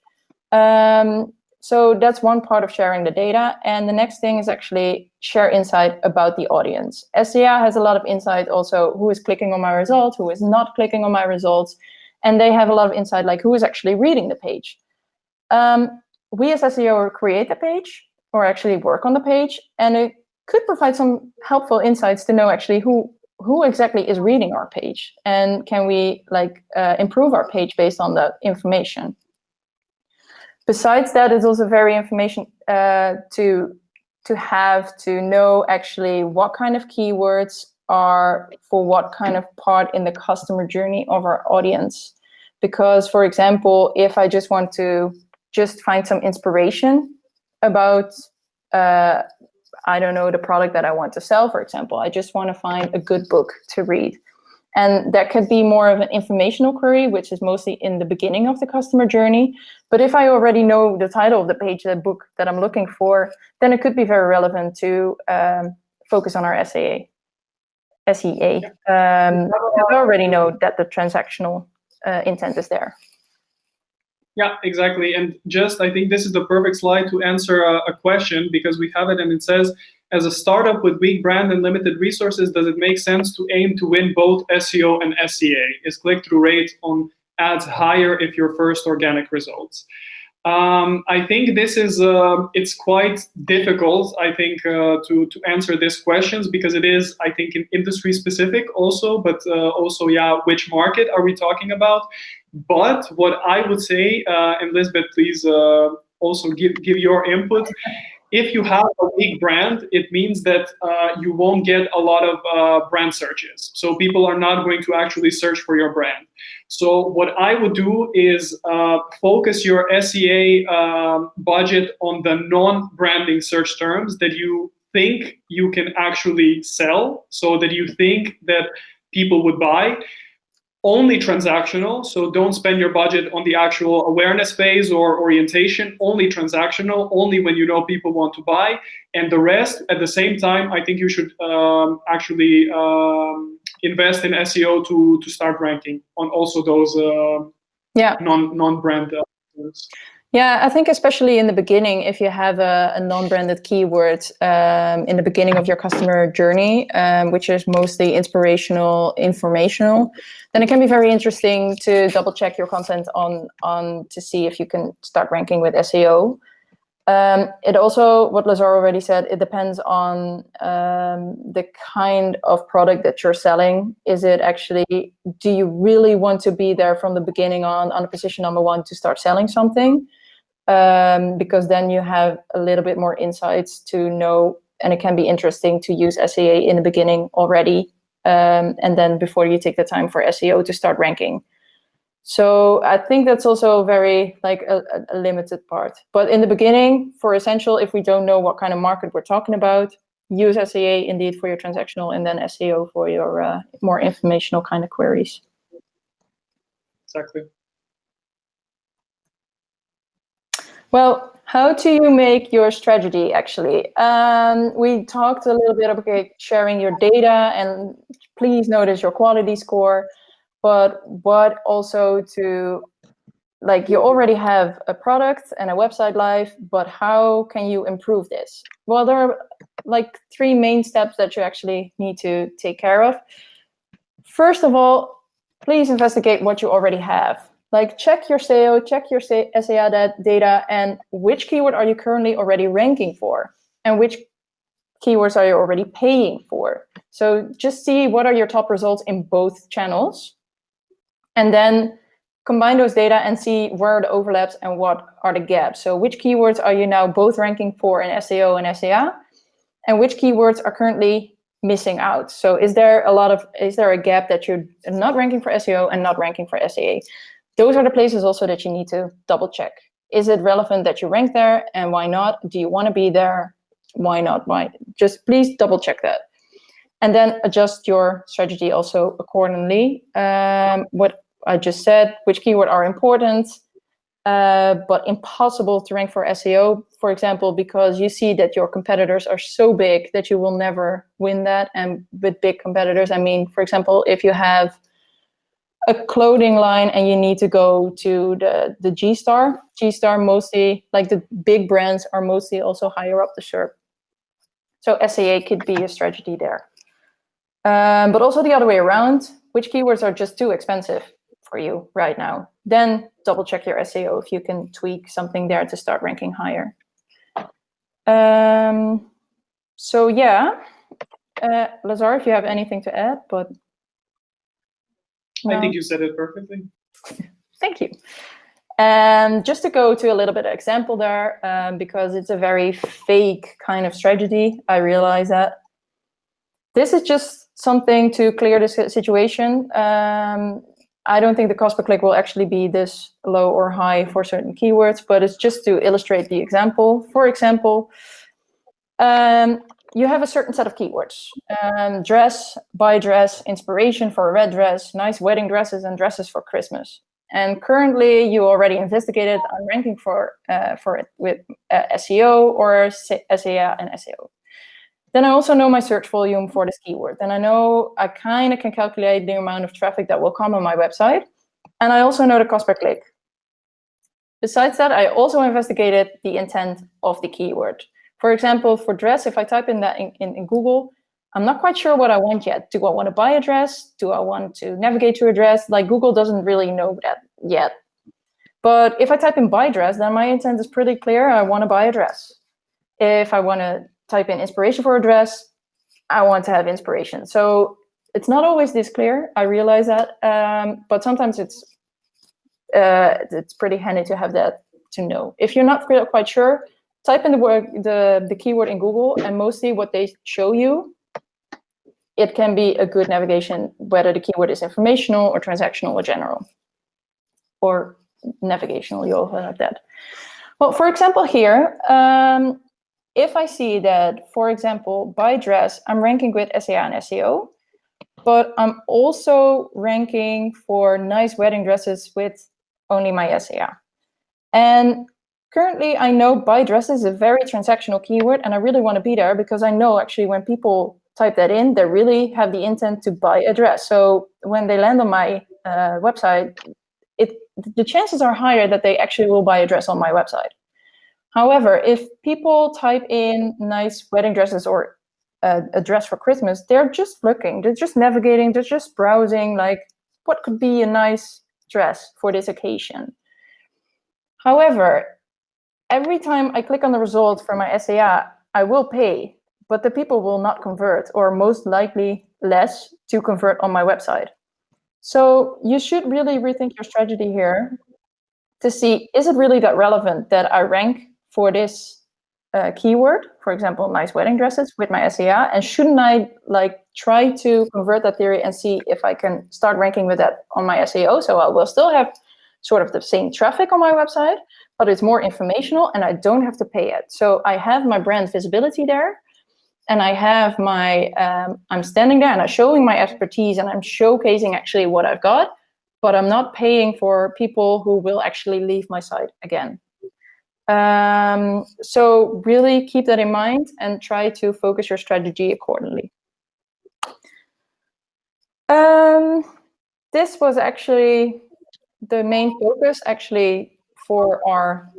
So that's one part of sharing the data. And the next thing is actually share insight about the audience. SEA has a lot of insight also, who is clicking on my results, who is not clicking on my results. And they have a lot of insight, like who is actually reading the page. We as SEO create the page, or actually work on the page, and it could provide some helpful insights to know actually who exactly is reading our page, and can we improve our page based on that information. Besides that, it's also very information to know actually what kind of keywords are for what kind of part in the customer journey of our audience. Because, for example, if I just want to find some inspiration about, I don't know, the product that I want to sell, for example. I just want to find a good book to read. And that could be more of an informational query, which is mostly in the beginning of the customer journey. But if I already know the title of the page, the book that I'm looking for, then it could be very relevant to focus on our SEA. Because I already know that the transactional intent is there. Yeah, exactly. And just, I think this is the perfect slide to answer a question, because we have it and it says, as a startup with weak brand and limited resources, does it make sense to aim to win both SEO and SEA? Is click-through rate on ads higher if your first organic results? I think this is it's quite difficult. I think to answer these questions, because it is, I think, industry specific also, but also, yeah, which market are we talking about? But what I would say, and Lisbeth, please also give your input. If you have a weak brand, it means that you won't get a lot of brand searches. So people are not going to actually search for your brand. So what I would do is focus your SEA budget on the non-branding search terms that you think you can actually sell, so that you think that people would buy. Only transactional, so don't spend your budget on the actual awareness phase or orientation. Only transactional, only when you know people want to buy. And the rest, at the same time, I think you should actually invest in SEO to start ranking on also those non-brand tools. Yeah, I think especially in the beginning, if you have a non-branded keyword in the beginning of your customer journey, which is mostly inspirational, informational, then it can be very interesting to double check your content on to see if you can start ranking with SEO. It also, what Lazar already said, it depends on the kind of product that you're selling. Is it actually, do you really want to be there from the beginning on a position number one to start selling something? Because then you have a little bit more insights to know, and it can be interesting to use SEA in the beginning already, and then before you take the time for SEO to start ranking. So I think that's also very like a limited part. But in the beginning, for essential, if we don't know what kind of market we're talking about, use SEA indeed for your transactional, and then SEO for your more informational kind of queries. Exactly. Well, how do you make your strategy, actually? We talked a little bit about sharing your data, and please notice your quality score. But what also to, like, you already have a product and a website live, but how can you improve this? Well, there are like 3 main steps that you actually need to take care of. First of all, please investigate what you already have. Like, check your SEO, check your SEA data, and which keyword are you currently already ranking for, and which keywords are you already paying for. So just see what are your top results in both channels, and then combine those data and see where are the overlaps and what are the gaps. So which keywords are you now both ranking for in SEO and SEA, and which keywords are currently missing out? So is there a gap that you're not ranking for SEO and not ranking for SEA? Those are the places also that you need to double check. Is it relevant that you rank there, and why not? Do you want to be there? Why not? Why? Just please double check that. And then adjust your strategy also accordingly. What I just said, which keyword are important, but impossible to rank for SEO, for example, because you see that your competitors are so big that you will never win that. And with big competitors, I mean, for example, if you have a clothing line and you need to go to the G-Star mostly, like the big brands are mostly also higher up the SERP. So SEA could be a strategy there. But also the other way around, which keywords are just too expensive for you right now? Then double check your SEO if you can tweak something there to start ranking higher. So yeah, Lazar, if you have anything to add, but no. I think you said it perfectly. Thank you. Just to go to a little bit of example there, because it's a very fake kind of strategy, I realize that. This is just something to clear this situation. I don't think the cost per click will actually be this low or high for certain keywords, but it's just to illustrate the example. For example, you have a certain set of keywords. Dress, buy dress, inspiration for a red dress, nice wedding dresses, and dresses for Christmas. And currently, you already investigated on ranking for it with SEO or SEA and SEO. Then I also know my search volume for this keyword. And I know I kind of can calculate the amount of traffic that will come on my website. And I also know the cost per click. Besides that, I also investigated the intent of the keyword. For example, for dress, if I type in that in Google, I'm not quite sure what I want yet. Do I want to buy a dress? Do I want to navigate to a dress? Like, Google doesn't really know that yet. But if I type in buy dress, then my intent is pretty clear. I want to buy a dress. If I want to type in inspiration for a dress, I want to have inspiration. So it's not always this clear. I realize that, but sometimes it's pretty handy to have that to know. If you're not quite sure, type in the keyword in Google, and mostly what they show you, it can be a good navigation, whether the keyword is informational or transactional or general, or navigational. You also have that. Well, for example, here, if I see that, for example, by dress, I'm ranking with SEA and SEO, but I'm also ranking for nice wedding dresses with only my SEA. And currently, I know buy dresses is a very transactional keyword, and I really want to be there because I know actually when people type that in, they really have the intent to buy a dress. So when they land on my website, the chances are higher that they actually will buy a dress on my website. However, if people type in nice wedding dresses or a dress for Christmas, they're just looking, they're just navigating, they're just browsing, like, what could be a nice dress for this occasion? However, every time I click on the result for my SEA, I will pay, but the people will not convert, or most likely less to convert on my website. So you should really rethink your strategy here to see, is it really that relevant that I rank for this keyword, for example, nice wedding dresses with my SEA, and shouldn't I like try to convert that theory and see if I can start ranking with that on my SEO? So I will still have sort of the same traffic on my website, but it's more informational and I don't have to pay it. So I have my brand visibility there, and I have my, I'm standing there and I'm showing my expertise and I'm showcasing actually what I've got, but I'm not paying for people who will actually leave my site again. So really keep that in mind and try to focus your strategy accordingly. This was actually the main focus actually for our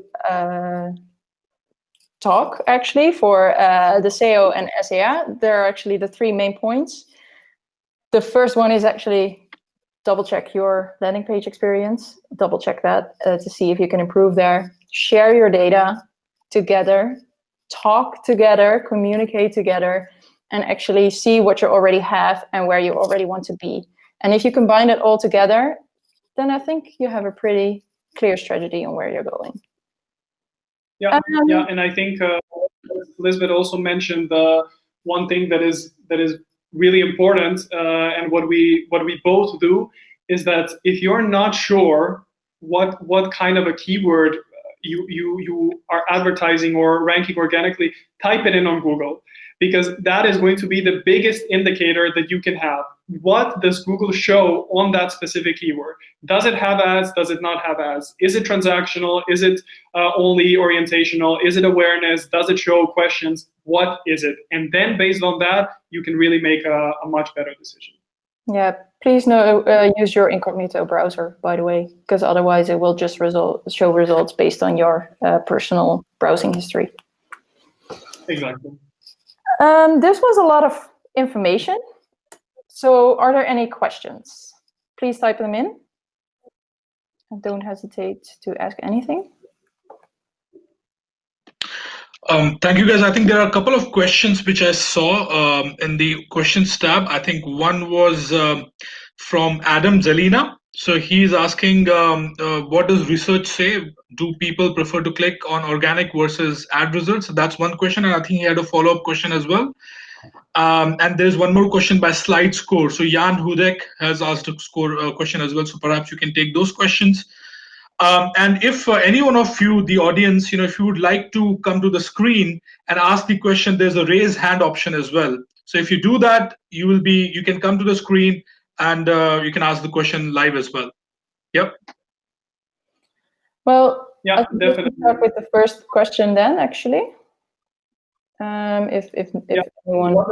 talk, actually, for the SEO and SEA. There are actually the three main points. The first one is actually double check your landing page experience, double check that to see if you can improve there. Share your data together, talk together, communicate together, and actually see what you already have and where you already want to be. And if you combine it all together, then I think you have a pretty clear strategy on where you're going. Yeah, and I think Lisbeth also mentioned one thing that is really important, and what we both do is that if you're not sure what kind of a keyword you are advertising or ranking organically, type it in on Google, because that is going to be the biggest indicator that you can have. What does Google show on that specific keyword? Does it have ads? Does it not have ads? Is it transactional? Is it only orientational? Is it awareness? Does it show questions? What is it? And then based on that, you can really make a much better decision. Yeah, please use your incognito browser, by the way, because otherwise it will just show results based on your personal browsing history. Exactly. This was a lot of information. So are there any questions? Please type them in. And don't hesitate to ask anything. Thank you, guys. I think there are a couple of questions which I saw in the questions tab. I think one was from Adam Zelina. So he's asking, what does research say? Do people prefer to click on organic versus ad results? So that's one question. And I think he had a follow-up question as well. And there's one more question by Slide Score. So Jan Hudek has asked a question as well. So perhaps you can take those questions. And if any one of you, the audience, if you would like to come to the screen and ask the question, there's a raise hand option as well. So if you do that, you can come to the screen and you can ask the question live as well. Yep. Well, yeah, definitely. Let's start with the first question then, actually. If anyone. What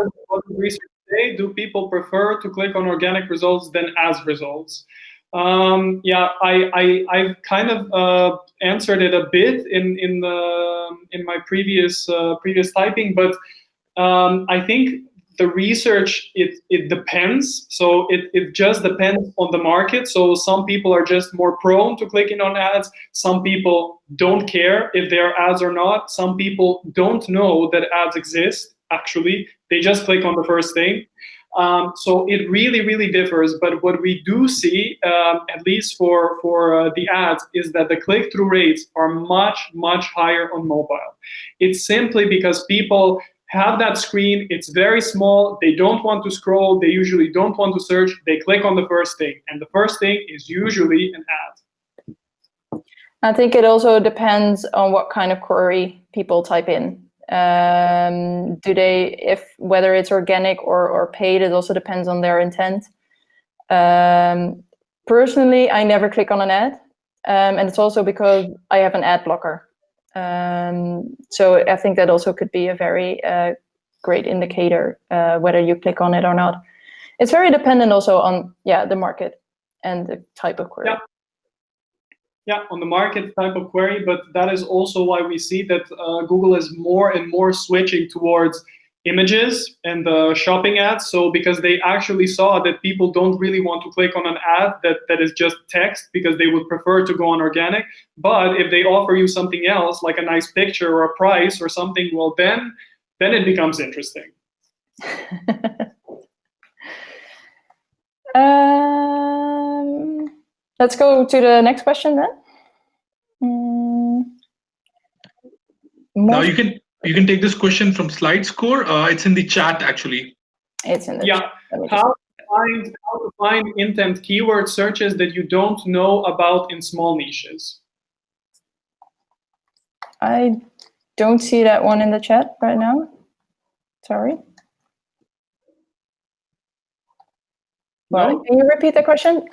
does research say? Do people prefer to click on organic results than ads results? Yeah, I've kind of answered it a bit in my previous typing, but I think the research it depends. So it just depends on the market. So some people are just more prone to clicking on ads. Some people don't care if there are ads or not. Some people don't know that ads exist. Actually, they just click on the first thing. So it really differs. But what we do see, at least for the ads, is that the click-through rates are much higher on mobile. It's simply because people have that screen, it's very small, they don't want to scroll, they usually don't want to search, they click on the first thing, and the first thing is usually an ad. I think it also depends on what kind of query people type in. Whether it's organic or paid, it also depends on their intent. Personally, I never click on an ad, and it's also because I have an ad blocker. So I think that also could be a very great indicator whether you click on it or not. It's very dependent also on the market and the type of query. Yeah, on the market type of query, but that is also why we see that Google is more and more switching towards images and shopping ads. So because they actually saw that people don't really want to click on an ad that is just text, because they would prefer to go on organic. But if they offer you something else, like a nice picture or a price or something, well, then it becomes interesting. Let's go to the next question then. Now you can take this question from Slide Score. It's in the chat actually. It's in the chat. How to find intent keyword searches that you don't know about in small niches? I don't see that one in the chat right now. Sorry. Well, No? can you repeat the question?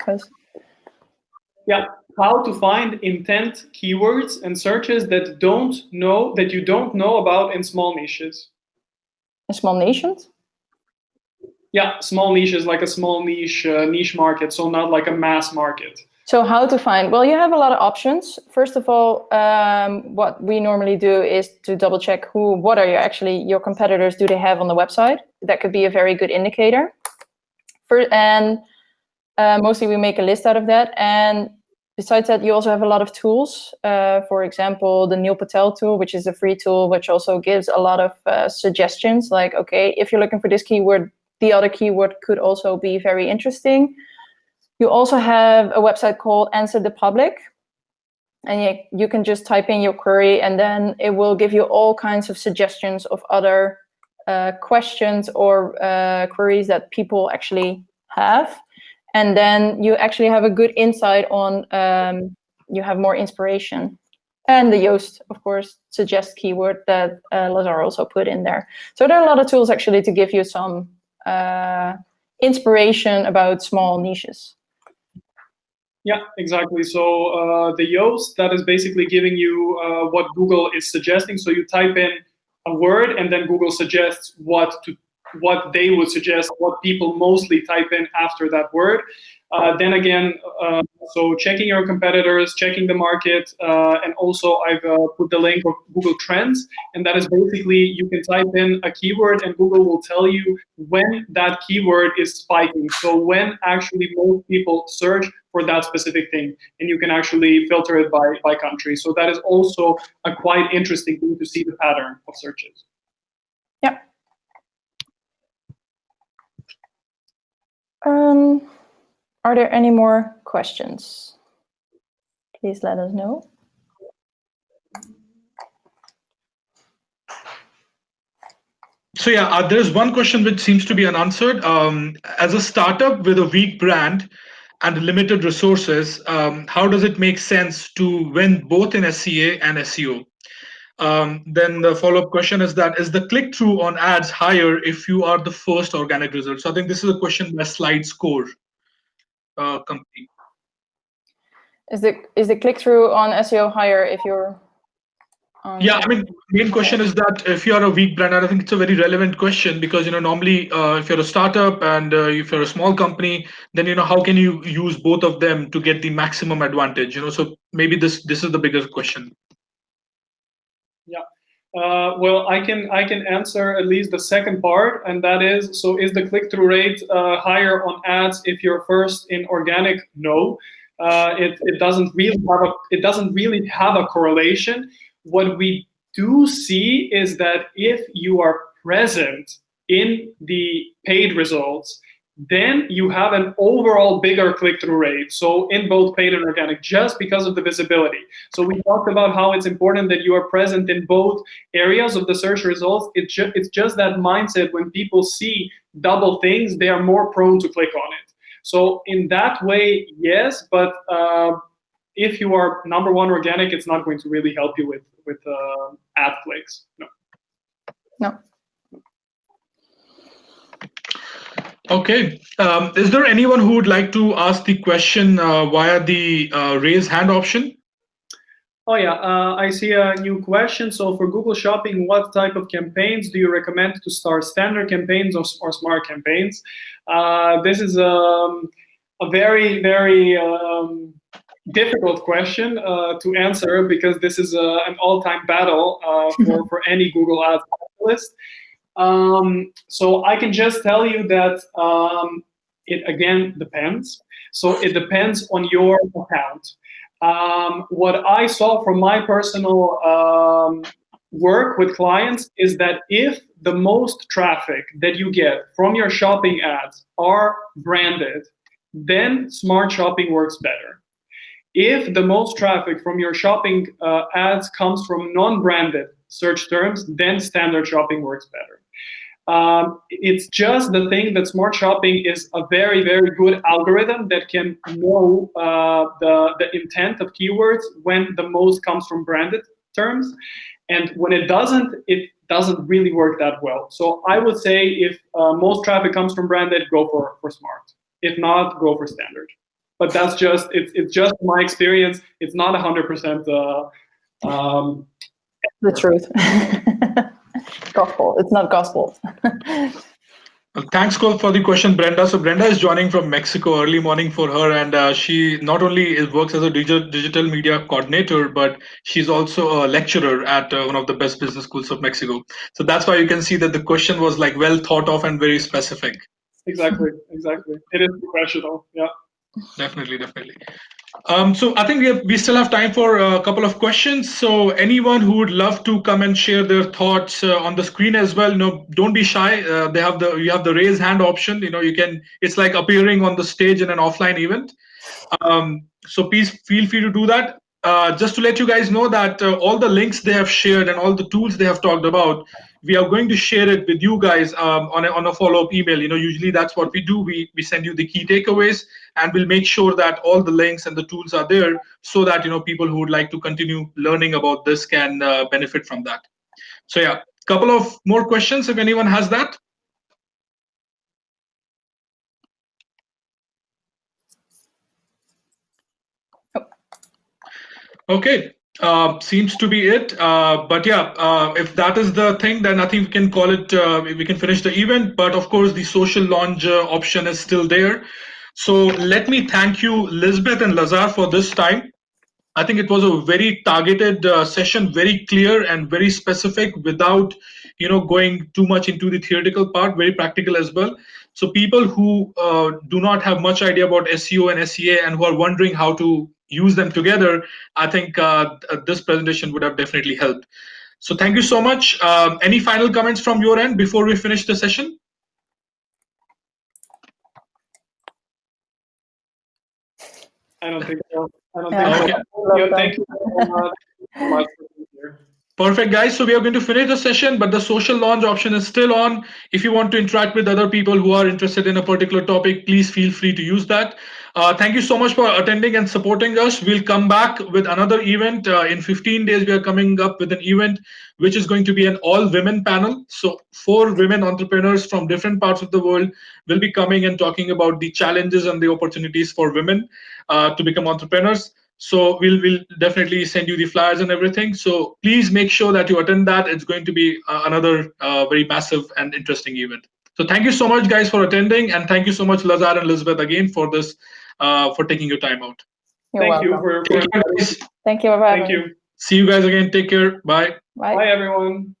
Yeah, how to find intent keywords and searches that you don't know about in small niches. In small niches? Yeah, small niches, like a small niche market, so not like a mass market. So how to find? Well, you have a lot of options. First of all, what we normally do is to double check what are your competitors do they have on the website. That could be a very good indicator. Mostly we make a list out of that. And besides that, you also have a lot of tools. For example, the Neil Patel tool, which is a free tool, which also gives a lot of suggestions. Like, okay, if you're looking for this keyword, the other keyword could also be very interesting. You also have a website called Answer the Public. And you can just type in your query, and then it will give you all kinds of suggestions of other questions or queries that people actually have. And then you actually have a good insight on, you have more inspiration. And the Yoast, of course, suggests keyword that Lazar also put in there. So there are a lot of tools actually to give you some inspiration about small niches. Yeah, exactly. So the Yoast, that is basically giving you what Google is suggesting. So you type in a word, and then Google suggests what they would suggest, what people mostly type in after that word. Then again, so checking your competitors, checking the market, and also I've put the link of Google Trends, and that is basically you can type in a keyword and Google will tell you when that keyword is spiking. So when actually most people search for that specific thing, and you can actually filter it by country. So that is also a quite interesting thing to see the pattern of searches. Yeah. Are there any more questions? Please let us know. So yeah, there's one question which seems to be unanswered. As a startup with a weak brand and limited resources, how does it make sense to win both in SEA and SEO? Then the follow-up question is the click-through on ads higher if you are the first organic result? So I think this is a question by Slide Score company. Is the click-through on SEO higher if you're Yeah, I mean, main question is that if you are a weak brand, and I think it's a very relevant question because normally if you're a startup and if you're a small company, then how can you use both of them to get the maximum advantage? So maybe this is the bigger question. Yeah. Well, I can answer at least the second part, and that is, so is the click-through rate higher on ads if you're first in organic? No, it doesn't really have a correlation. What we do see is that if you are present in the paid results, then you have an overall bigger click-through rate. So in both paid and organic, just because of the visibility. So we talked about how it's important that you are present in both areas of the search results. It's just that mindset. When people see double things, they are more prone to click on it. So in that way, yes, but if you are number one organic, it's not going to really help you with ad clicks. No. No. Okay. Is there anyone who would like to ask the question via the raise hand option? Oh yeah, I see a new question. So for Google Shopping, what type of campaigns do you recommend to start? Standard campaigns or smart campaigns? This is a very, very difficult question to answer, because this is an all-time battle for any Google Ads specialist. So I can just tell you that it again depends. So it depends on your account. What I saw from my personal work with clients is that if the most traffic that you get from your shopping ads are branded, then smart shopping works better. If the most traffic from your shopping ads comes from non-branded search terms, then standard shopping works better. It's just the thing that smart shopping is a very, very good algorithm that can know the intent of keywords when the most comes from branded terms. And when it doesn't really work that well. So I would say if most traffic comes from branded, go for smart. If not, go for standard. But that's just, it's just my experience. It's not 100% the truth. Gospel. It's not gospel. Well, thanks, Cole, for the question, Brenda. So Brenda is joining from Mexico. Early morning for her, and she not only works as a digital media coordinator, but she's also a lecturer at one of the best business schools of Mexico. So that's why you can see that the question was like well thought of and very specific. Exactly. It is professional. Yeah. Definitely. So I think we still have time for a couple of questions. So anyone who would love to come and share their thoughts on the screen as well, don't be shy. You have the raise hand option. You can. It's like appearing on the stage in an offline event. So please feel free to do that. Just to let you guys know that all the links they have shared and all the tools they have talked about, we are going to share it with you guys on a follow-up email. Usually that's what we do. We send you the key takeaways, and we'll make sure that all the links and the tools are there so that people who would like to continue learning about this can benefit from that. So yeah, couple of more questions if anyone has that. Okay, seems to be it. But yeah, if that is the thing, then I think we can call it. We can finish the event. But of course, the social launch option is still there. So let me thank you, Lisbeth and Lazar, for this time. I think it was a very targeted session, very clear and very specific, without going too much into the theoretical part. Very practical as well. So people who do not have much idea about SEO and SEA and who are wondering how to use them together, I think this presentation would have definitely helped. So thank you so much. Any final comments from your end before we finish the session? I don't think so. Okay. Yeah, thank you so much for being here. Perfect, guys. So we are going to finish the session, but the social launch option is still on. If you want to interact with other people who are interested in a particular topic, please feel free to use that. Thank you so much for attending and supporting us. We'll come back with another event. In 15 days, we are coming up with an event which is going to be an all-women panel. So 4 women entrepreneurs from different parts of the world will be coming and talking about the challenges and the opportunities for women to become entrepreneurs. So we'll definitely send you the flyers and everything. So please make sure that you attend that. It's going to be another very massive and interesting event. So thank you so much, guys, for attending, and thank you so much, Lazar and Elizabeth, again for this, for taking your time out. You're Thank welcome. you for Take care, guys. Thank you for having Thank me. you. See you guys again. Take care. Bye. Bye. Bye, everyone.